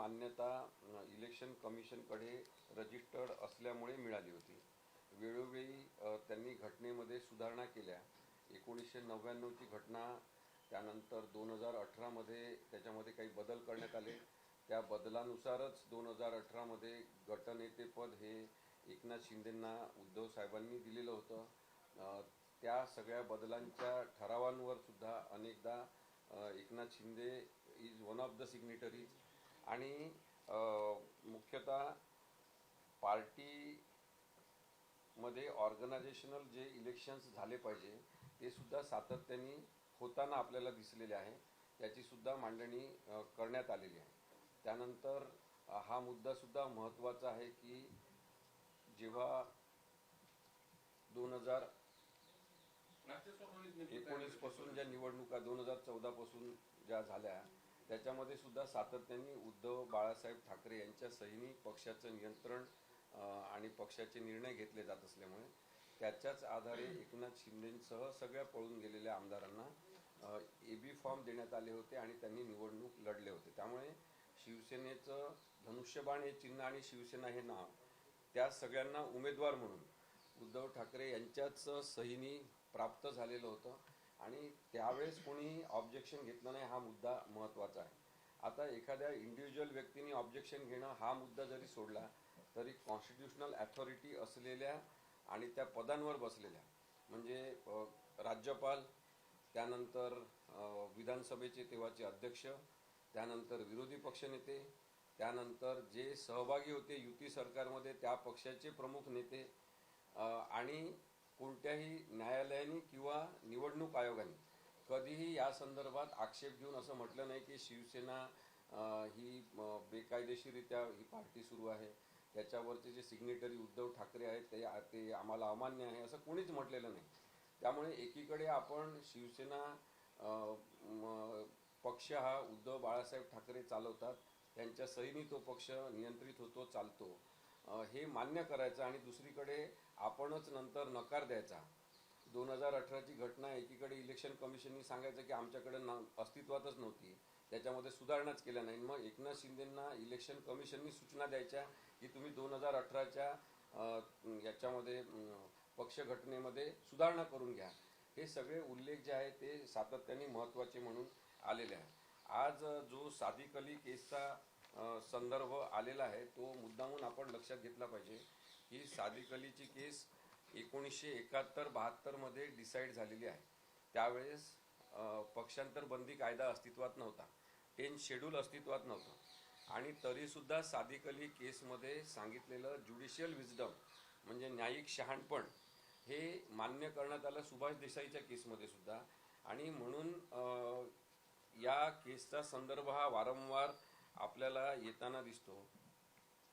मान्यता election कमिशनकडे registered असल्यामुळे मिळाली होती। वेळोवेळी त्यांनी घटनेमध्ये सुधारणा केल्या। 1999ची घटना, त्यानंतर 2018मध्ये त्याच्यामध्ये काही बदल करण्यात आले। त्या बदलानुसारच 2018मध्ये गटनेतेपद हे एकनाथ शिंदेंना उद्धव साहेबांनी दिलेलं होतं। त्या सगळ्या बदलांच्या ठरावांवर सुद्धा अनेकदा Eknath Shinde is one of the signatories आणि मुख्यतः पार्टीमध्ये ऑर्गनायझेशनल जे इलेक्शन्स झाले पाहिजे ते सुद्धा सातत्याने होताना आपल्याला दिसलेले आहे। त्याची सुद्धा मांडणी करण्यात आलेली आहे। त्यानंतर हा मुद्दा सुद्धा महत्त्वाचा आहे की जेव्हा 2019 पासून ज्या निवडणुका 2014 पासून ज्या झाल्या त्याच्यामध्ये सुद्धा सातत्याने उद्धव बाळासाहेब ठाकरे यांच्या सहीने पक्षाचं नियंत्रण आणि पक्षाचे निर्णय घेतले जात असल्यामुळे त्याच्याच आधारे एकनाथ शिंदेंसह सगळ्या पळून गेलेल्या आमदारांना AB फॉर्म देण्यात आले होते आणि त्यांनी निवडणूक लढले होते। त्यामुळे शिवसेनेचं धनुष्यबाण हे चिन्ह आणि शिवसेना हे नाव त्या सगळ्यांना उमेदवार म्हणून उद्धव ठाकरे यांच्याच सहीने प्राप्त झालेलं होतं आणि त्यावेळेस कोणी ऑब्जेक्शन घेतलं नाही। हा मुद्दा महत्त्वाचा आहे। आता एखाद्या इंडिव्हिज्युअल व्यक्तीने ऑब्जेक्शन घेणं हा मुद्दा जरी सोडला तरी कॉन्स्टिट्यूशनल अथॉरिटी असलेल्या आणि त्या पदांवर बसलेल्या म्हणजे राज्यपाल, त्यानंतर विधानसभेचे तेव्हाचे अध्यक्ष, त्यानंतर विरोधी पक्षनेते, त्यानंतर जे सहभागी होते युती सरकारमध्ये त्या पक्षाचे प्रमुख नेते आणि कोणत्याही न्यायालयाने किंवा निवडणूक आयोगाने कधीही या संदर्भात आक्षेप घेऊन असं म्हटलं नाही की शिवसेना ही बेकायदेशीररित्या ही पार्टी सुरू आहे, त्याच्यावरचे जे सिग्नेटरी उद्धव ठाकरे आहेत ते आम्हाला अमान्य आहे असं कोणीच म्हटलेलं नाही। त्यामुळे एकीकडे आपण शिवसेना पक्ष हा उद्धव बाळासाहेब ठाकरे चालवतात, त्यांच्या सहीने तो पक्ष नियंत्रित होतो चालतो हे मान्य करायचं आणि दुसरीकडे आपणच नंतर नकार द्यायचा। 2018ची घटना एकीकडे इलेक्शन कमिशननी सांगायचं की आमच्याकडे अस्तित्वातच नव्हती, त्याच्यामध्ये सुधारणाच केल्या नाही। मग एकनाथ शिंदेंना इलेक्शन कमिशननी सूचना द्यायच्या की तुम्ही 2018च्या याच्यामध्ये पक्ष घटनेमध्ये सुधारणा करून घ्या। हे सगळे उल्लेख जे आहे ते सातत्याने महत्त्वाचे म्हणून आलेले आहे। आज जो सादिक अली केसचा संदर्भ आलेला आहे तो मुद्दामून आपण लक्षात घेतला पाहिजे की सादिक अलीची केस 1971-72 मध्ये डिसाईड झालेली आहे। त्यावेळेस पक्षांतर बंदी कायदा अस्तित्वात नव्हता, 10 शेड्यूल अस्तित्वात नव्हतं आणि तरीसुद्धा सादिक अली केसमध्ये सांगितलेलं ज्युडिशियल विजडम म्हणजे न्यायिक शहाणपण हे मान्य करण्यात आलं सुभाष देसाईच्या केसमध्ये सुद्धा। आणि म्हणून या केसचा संदर्भ हा वारंवार आपल्याला येताना दिसतो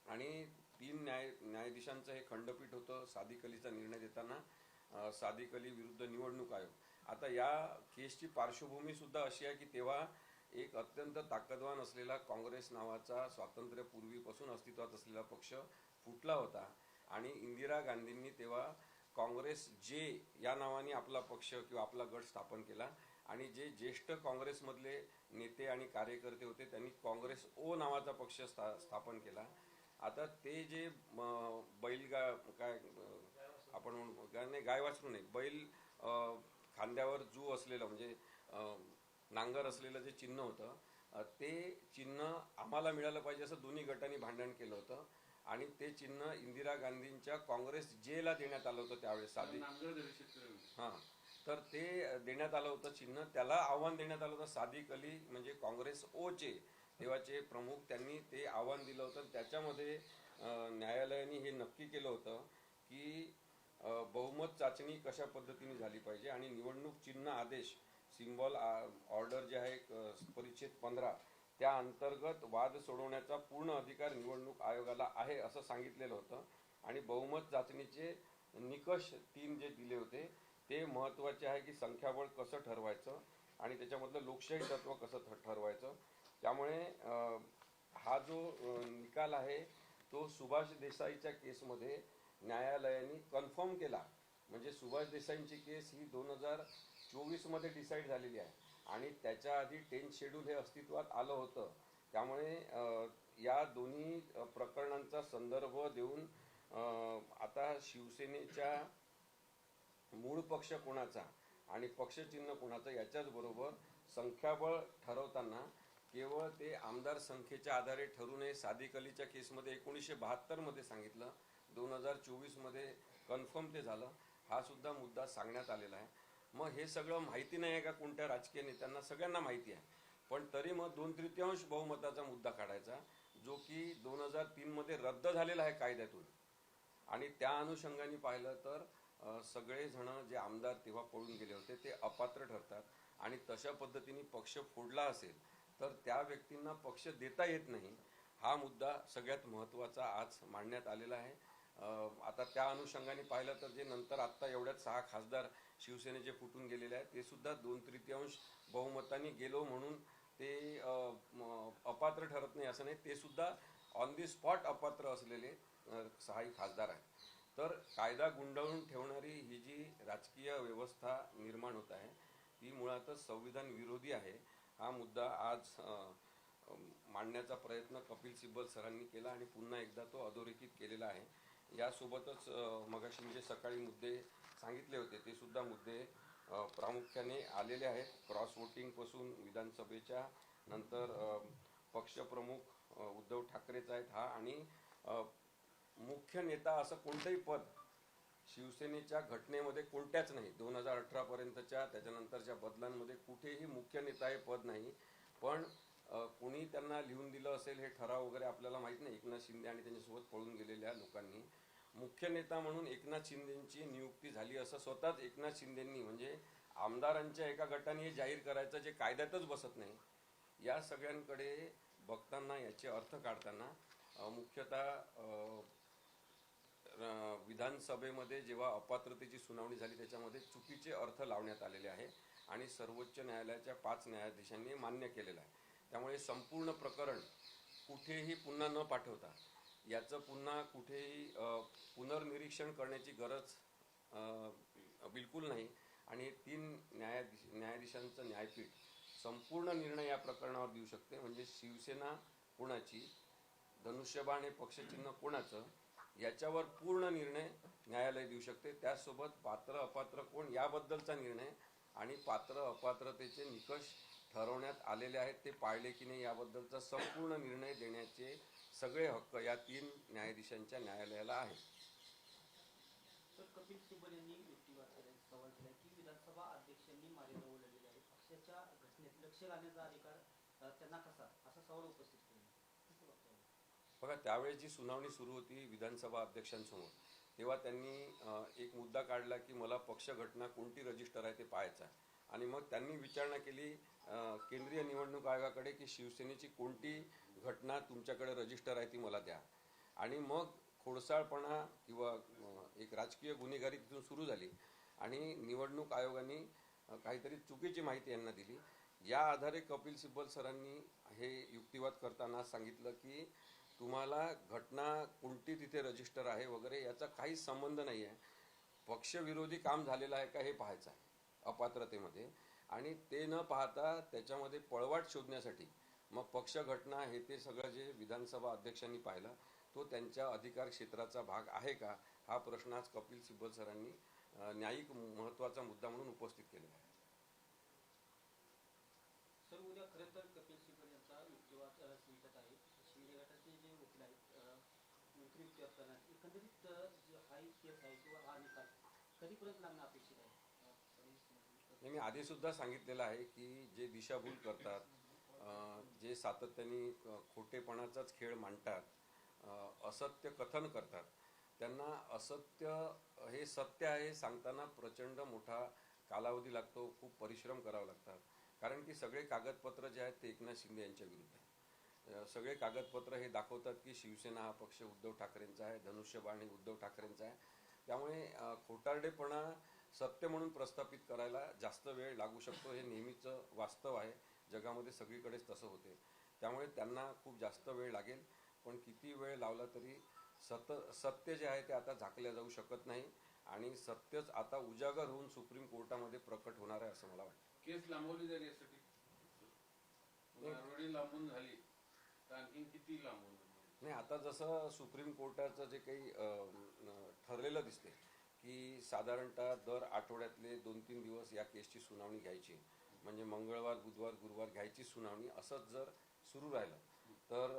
आणि 3 न्यायाधीशांचं हे खंडपीठ होतं सादिक अलीचा निर्णय देताना, सादिक अली विरुद्ध निवडणूक आयोग। आता या केसची पार्श्वभूमी सुद्धा अशी आहे की तेव्हा एक अत्यंत ताकदवान असलेला काँग्रेस नावाचा स्वातंत्र्यपूर्वीपासून अस्तित्वात असलेला पक्ष फुटला होता आणि इंदिरा गांधींनी तेव्हा काँग्रेस जे या नावाने आपला पक्ष किंवा आपला गट स्थापन केला आणि जे ज्येष्ठ काँग्रेसमधले नेते आणि कार्यकर्ते होते त्यांनी काँग्रेस ओ नावाचा पक्ष स्थापन केला। आता ते जे काय आपण काय गाय वासरू नाही, बैल खांद्यावर जू असलेलं म्हणजे नांगर असलेलं जे चिन्ह होतं ते चिन्ह आम्हाला मिळालं पाहिजे असं दोन्ही गटांनी भांडण केलं होतं आणि ते चिन्ह इंदिरा गांधींच्या काँग्रेस जेला देण्यात आलं होतं त्यावेळेस तर ते देण्यात आलं होतं चिन्ह, त्याला आव्हान देण्यात आलं होतं। सादिक अली म्हणजे काँग्रेस ओचे तेव्हाचे प्रमुख त्यांनी ते आव्हान दिलं होतं। त्याच्यामध्ये न्यायालयाने हे नक्की केलं होतं की बहुमत चाचणी कशा पद्धतीने झाली पाहिजे आणि निवडणूक चिन्ह आदेश सिम्बॉल ऑर्डर जे आहे परिच्छेद 15 त्या अंतर्गत वाद सोडवण्याचा पूर्ण अधिकार निवडणूक आयोगाला आहे असं सांगितलेलं होतं आणि बहुमत चाचणीचे निकष 3 जे दिले होते ते महत्त्वाचे आहे की संख्याबळ कसं ठरवायचं आणि त्याच्यामधलं लोकशाही तत्व कसं ठरवायचं। त्यामुळे हा जो निकाल आहे तो सुभाष देसाईच्या केसमध्ये न्यायालयाने कन्फर्म केला। म्हणजे सुभाष देसाईंची केस ही 2024 मध्ये डिसाईड झालेली आहे आणि त्याच्या आधी 10 शेड्यूल हे अस्तित्वात आलं होतं। त्यामुळे दोन्ही प्रकरणांचा संदर्भ देऊन आता शिवसेनेच्या मूळ पक्ष कोणाचा आणि पक्षचिन्ह कोणाचं याच्याच बरोबर संख्याबळ ठरवताना केवळ ते आमदार संख्येच्या आधारे ठरू नये. सादिक अलीच्या केसमध्ये 1972 मध्ये सांगितलं, 2024 मध्ये कन्फर्म ते झालं, हा सुद्धा मुद्दा सांगण्यात आलेला आहे. मग हे सगळं माहिती नाही आहे का कोणत्या राजकीय नेत्यांना? सगळ्यांना माहिती आहे, पण तरी मग 2/3 बहुमताचा मुद्दा काढायचा, जो की 2003 मध्ये रद्द झालेला आहे कायद्यातून. आणि त्या अनुषंगाने पाहिलं तर सगळे जण जे आमदार तेव्हा पळून गेले होते ते अपात्र ठरतात. आणि तशा पद्धतीने पक्ष फोडला असेल तर त्या व्यक्तींना पक्ष देता येत नाही. हा मुद्दा सगळ्यात महत्त्वाचा आज मांडण्यात आलेला आहे. आता त्या अनुषंगाने पाहिलं तर जे नंतर आत्ता एवढ्यात 6 खासदार शिवसेनेचे फुटून गेलेले आहेत ते सुद्धा 2/3 बहुमताने गेलो म्हणून ते अपात्र ठरत नाही असं नाही, ते सुद्धा ऑन दी स्पॉट अपात्र असलेले 6 खासदार आहेत. तर कायदा गुंडाळून ठेवणारी ही जी राजकीय व्यवस्था निर्माण होत आहे ती मुळातच संविधान विरोधी आहे. हा मुद्दा आज मांडण्याचा प्रयत्न कपिल सिब्बल सरांनी केला आणि पुन्हा एकदा तो अधोरेखित केलेला आहे. यासोबतच मगाशी जे सकाळी मुद्दे सांगितले होते ते सुद्धा मुद्दे प्रामुख्याने आलेले आहेत. क्रॉस वोटिंग पासून विधानसभेच्या नंतर पक्षप्रमुख उद्धव ठाकरेच आहेत हा, आणि मुख्य नेता असं कोणतंही पद शिवसेनेच्या घटनेमध्ये कोणत्याच नाही. 2018 पर्यंतच्या त्याच्यानंतरच्या बदलांमध्ये कुठेही मुख्य नेता हे पद नाही. पण कोणी त्यांना लिहून दिलं असेल हे ठराव वगैरे आपल्याला माहित नाही. एकनाथ शिंदे आणि त्यांच्यासोबत पळून गेलेल्या लोकांनी मुख्य नेता म्हणून एकनाथ शिंदेची नियुक्ती झाली असं स्वतःच एकनाथ शिंदेंनी, म्हणजे आमदारांच्या एका गटाने हे जाहीर करायचं जे कायद्यातच बसत नाही. या सगळ्यांकडे बघताना याचे अर्थ काढताना मुख्यतः विधानसभेमध्ये जेव्हा अपात्रतेची सुनावणी झाली त्याच्यामध्ये चुकीचे अर्थ लावण्यात आलेले आहे आणि सर्वोच्च न्यायालयाच्या 5 न्यायाधीशांनी मान्य केलेलं आहे. त्यामुळे संपूर्ण प्रकरण कुठेही पुन्हा न पाठवता याचं पुन्हा कुठेही पुनर्निरीक्षण करण्याची गरज बिलकुल नाही. आणि 3 न्यायाधीशांचं न्यायपीठ संपूर्ण निर्णय या प्रकरणावर देऊ शकते. म्हणजे शिवसेना कोणाची, धनुष्यबाण हे पक्षचिन्ह कोणाचं, याच्यावर पूर्ण निर्णय न्यायालय देऊ शकते. त्यासोबत पात्र अपात्र कोण याबद्दलचा निर्णय आणि पात्र अपात्रतेचे निकष ठरवण्यात आलेले आहेत ते पाळले की नाही याबद्दलचा संपूर्ण निर्णय देण्याचे सगळे हक्क या 3 न्यायाधीशांच्या न्यायालयाला आहे. कपिल सिब्बल यांनी सवाल केला की विधानसभा अध्यक्षांनी मार्यादा ओलांडलेली आहे, पक्षाच्या घटनेत लक्ष घालण्याचा अधिकार त्यांना कसा, असा सवाल उपस्थित केला. बघा, त्यावेळेस जी सुनावणी सुरू होती विधानसभा अध्यक्षांसमोर तेव्हा त्यांनी एक मुद्दा काढला की मला पक्ष घटना कोणती रजिस्टर आहे ते पाहायचं आहे. आणि मग त्यांनी विचारणा केली केंद्रीय निवडणूक आयोगाकडे की शिवसेनेची कोणती घटना तुमच्याकडे रजिस्टर आहे ती मला द्या. आणि मग खोडसाळपणा किंवा एक राजकीय गुन्हेगारी तिथून सुरू झाली आणि निवडणूक आयोगाने काहीतरी चुकीची माहिती यांना दिली. या आधारे कपिल सिब्बल सरांनी हे युक्तिवाद करताना सांगितलं की तुम्हाला घटना कोणती तिथे रजिस्टर आहे वगैरे याचा काहीच संबंध नाही आहे, पक्षविरोधी काम झालेलं आहे का हे पाहायचं आहे अपात्रतेमध्ये. आणि ते न पाहता त्याच्यामध्ये पळवाट शोधण्यासाठी मग पक्ष घटना हे ते सगळं जे विधानसभा अध्यक्षांनी पाहिलं तो त्यांच्या अधिकार क्षेत्राचा भाग आहे का हा प्रश्न आज कपिल सिब्बल सरांनी न्यायिक महत्त्वाचा मुद्दा म्हणून उपस्थित केलेला आहे. सर, उद्या खरं तर कपिल सिब्बल यांचा युक्तिवाद स्वीकारत आहे. शिंदे गटाचे जे वकील आहेत नोकरी युक्तिवाद करणार, एकंदरीत हा केस आहे किंवा हा निकाल कधीपर्यंत लागणं अपेक्षित आहे? मी आधी सुद्धा सांगितलेलं आहे की जे दिशाभूल करतात, जे सातत्याने खोटेपणाचाच खेळ मांडतात, असत्य कथन करतात, त्यांना असत्य हे सत्य आहे सांगताना प्रचंड मोठा कालावधी लागतो, खूप परिश्रम करावे लागतात. कारण की सगळे कागदपत्र जे आहेत ते एकनाथ शिंदे यांच्या विरुद्ध आहे. सगळे कागदपत्र हे दाखवतात की शिवसेना हा पक्ष उद्धव ठाकरेंचा आहे, धनुष्यबाण हे उद्धव ठाकरेंचा आहे. त्यामुळे खोटारडेपणा सत्य म्हणून प्रस्थापित करायला जास्त वेळ लागू शकतो, हे नेहमीचं वास्तव आहे. जगामध्ये सगळीकडेच तसं होते. त्यामुळे त्यांना खूप जास्त वेळ लागेल, पण किती वेळ लावला तरी सत्य जे आहे ते आता झाकल्या जाऊ शकत नाही आणि सत्यच आता उजागर होऊन सुप्रीम कोर्टामध्ये प्रकट होणार आहे असं मला वाटतं. केस लांबवली जाईल यासाठी लांबून झाली तर आणखी किती लांबून? नाही, आता जसं सुप्रीम कोर्टाचं जे काही ठरलेलं दिसते की साधारणतः दर आठवड्यातले 2-3 दिवस या केसची सुनावणी घ्यायची, म्हणजे मंगळवार, बुधवार, गुरुवार घ्यायची सुनावणी, असंच जर सुरू राहिलं तर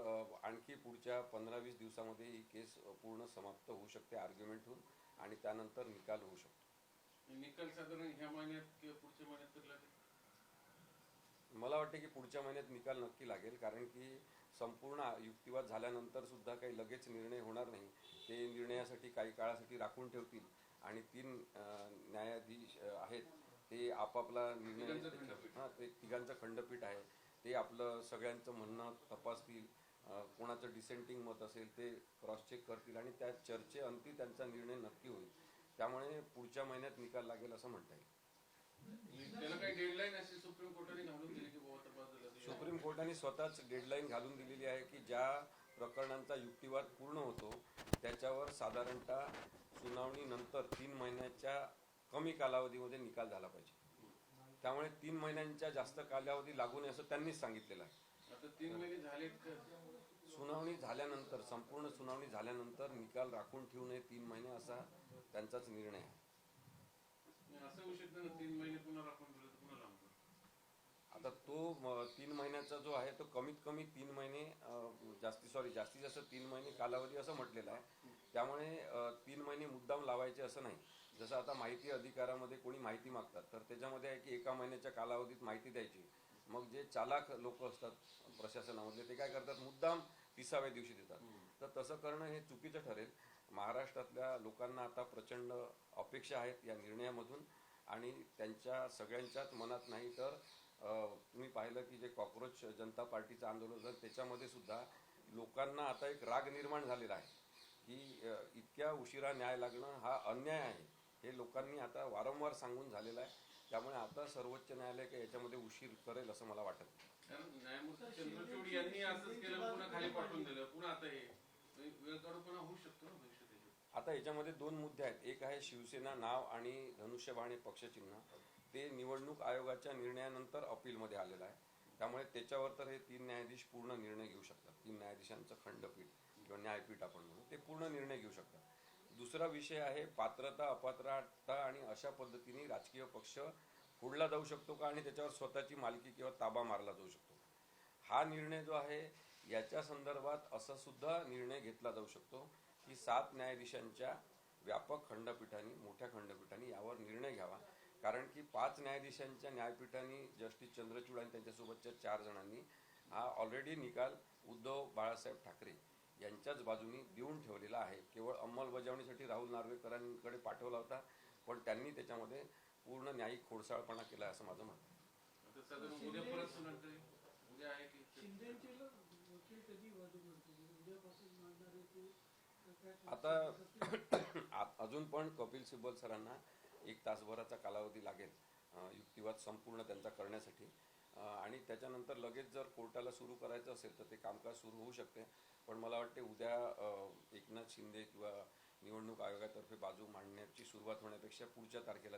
आणखी पुढच्या 15-20 दिवसामध्ये ही केस पूर्ण समाप्त होऊ शकते आर्ग्युमेंट होऊन, आणि त्यानंतर निकाल होऊ शकतो. निकाल साधारण ह्या महिन्यात किंवा पुढच्या महिन्यात तर लागेल. मला वाटते की पुढच्या महिन्यात निकाल नक्की लागेल, कारण की संपूर्ण युक्तिवाद झाल्यानंतर सुद्धा काही लगेच निर्णय होणार नाही. ते निर्णयासाठी काही काळासाठी राखून ठेवतील आणि 3 न्यायाधीश आहेत, ते आपापला निर्णय, तिघांचं खंडपीठ. हां, ते तिघांचं खंडपीठ आहे, ते आपलं सगळ्यांचं म्हणणं तपासतील, कोणाचं डिसेंटिंग मत असेल ते क्रॉस चेक करतील आणि त्या चर्चेअंती त्यांचा निर्णय नक्की होईल. त्यामुळे पुढच्या महिन्यात निकाल लागेल असं म्हणता येईल. त्याला काही डेडलाईन अशी सुप्रीम कोर्टाने घालून दिली की बाबा तपास झाला. सुप्रीम कोर्टाने स्वतःच डेडलाईन घालून दिलेली आहे की ज्या प्रकरणांचा युक्तिवाद पूर्ण होतो त्याच्यावर साधारणतः सुनावणीनंतर 3 महिन्याच्या कमी कालावधीमध्ये निकाल झाला पाहिजे. त्यामुळे 3 महिन्यांच्या जास्त कालावधी लागू नये असं त्यांनीच सांगितलेलं आहे. आता 3 महिने झालेत का? सुनावणी झाल्यानंतर, संपूर्ण सुनावणी झाल्यानंतर निकाल राखून ठेवू नये 3 महिने, असा त्यांचाच निर्णय आहे. असं होऊ शकतं ना, 3 महिने पुन्हा राखून दिलं तर पुन्हा लांब. आता तो 3 महिन्याचा जो आहे तो कमीत कमी 3 महिने, जास्तीत जास्त 3 महिने कालावधी असं म्हटलेलं आहे. त्यामुळे 3 महिने मुद्दाम लावायचे असं नाही. जसं आता माहिती अधिकारामध्ये कोणी माहिती मागतात तर त्याच्यामध्ये आहे की 1 महिन्याच्या कालावधीत माहिती द्यायची. मग जे चालाक लोक असतात प्रशासनामधले ते काय करतात, मुद्दाम 30व्या दिवशी देतात. तर तसं करणं हे चुकीचं ठरेल. महाराष्ट्रातल्या लोकांना आता प्रचंड अपेक्षा आहेत या निर्णयामधून, आणि त्यांच्या सगळ्यांच्याच मनात नाही तर तुम्ही पाहिलं की जे कॉक्रोच जनता पार्टीचं आंदोलन झालं त्याच्यामध्ये सुद्धा लोकांना आता एक राग निर्माण झालेला आहे की इतक्या उशिरा न्याय लागणं हा अन्याय आहे, हे लोकांनी आता वारंवार सांगून झालेलं आहे. त्यामुळे आता सर्वोच्च न्यायालय काही याच्यामध्ये उशीर करेल असं मला वाटत नाही. कारण न्यायमूर्ती चंद्रचूड यांनी असंच केलं, पुन्हा खाली पाठवून दिलं, पुन्हा आता हे वेळ काढूपणा होऊ शकतो ना भविष्यात. आता याच्यामध्ये 2 मुद्दे आहेत. एक आहे शिवसेना नाव आणि धनुष्यबाण हे पक्षचिन्ह, ते निवडणूक आयोगाच्या निर्णयानंतर अपीलमध्ये आलेलं आहे. त्यामुळे त्याच्यावर तर हे 3 न्यायाधीश पूर्ण निर्णय घेऊ शकतात. 3 न्यायाधीशांचं खंडपीठ किंवा न्यायपीठ आपण म्हणू, ते पूर्ण निर्णय घेऊ शकतात. दुसरा विषय आहे पात्रता, अपात्रता आणि अशा पद्धतीने राजकीय पक्ष फोडला जाऊ शकतो का आणि त्याच्यावर स्वतःची मालकी किंवा ताबा मारला जाऊ शकतो. हा निर्णय जो आहे याच्या संदर्भात असा सुद्धा निर्णय घेतला जाऊ शकतो की 7 न्यायाधीशांच्या व्यापक खंडपीठाने, मोठ्या खंडपीठाने यावर निर्णय घ्यावा. कारण की 5 न्यायाधीशांच्या न्यायपीठाने जस्टिस चंद्रचूड आणि त्यांच्यासोबतच्या 4 जणांनी हा ऑलरेडी निकाल उद्धव बाळासाहेब ठाकरे यांच्याच बाजूनी देऊन ठेवलेला आहे. केवळ अंमलबजावणीसाठी राहुल नार्वेकरांकडे पाठवला होता, पण त्यांनी त्याच्यामध्ये पूर्ण न्यायिक खोडसाळपणा केला असं माझं म्हणणं आहे. आता साधारण उद्या परत सुनावणी उद्या आहे की शिंदेचे वकील कधी वादू करतील? उद्यापासून मांडणार आहे ते आता अजून पण कपिल सिब्बल सरांना 1 तासभराचा कालावधी लागेल युक्तिवाद संपूर्ण त्यांचा करण्यासाठी, आणि त्याच्यानंतर लगेच जर कोर्टाला सुरू करायचं असेल तर ते कामकाज सुरू होऊ शकते. पण मला वाटते उद्या एकनाथ शिंदे किंवा निवडणूक आयोगातर्फे बाजू मांडण्याची सुरुवात होण्यापेक्षा पुढच्या तारखेला